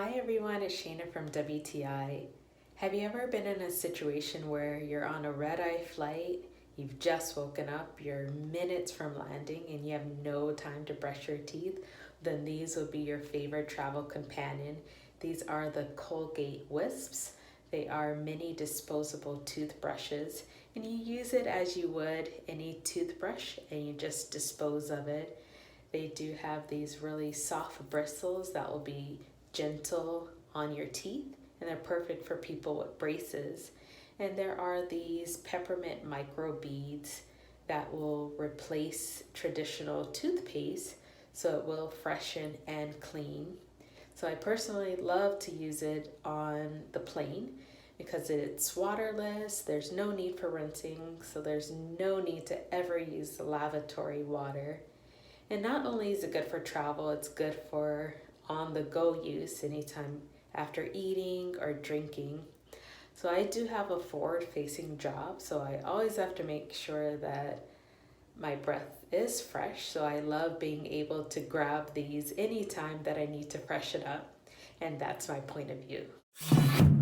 Hi everyone, it's Shana from WTI. Have you ever been in a situation where you're on a red-eye flight, you've just woken up, you're minutes from landing, and you have no time to brush your teeth? Then these will be your favorite travel companion. These are the Colgate Wisps. They are mini disposable toothbrushes, and you use it as you would any toothbrush, and you just dispose of it. They do have these really soft bristles that will be gentle on your teeth, and they're perfect for people with braces. And there are these peppermint micro beads that will replace traditional toothpaste, so it will freshen and clean. So I personally love to use it on the plane because it's waterless, there's no need for rinsing, so there's no need to ever use the lavatory water. And not only is it good for travel, it's good for on-the-go use anytime after eating or drinking. So I do have a forward-facing job, so I always have to make sure that my breath is fresh. So I love being able to grab these anytime that I need to freshen up. And that's my point of view.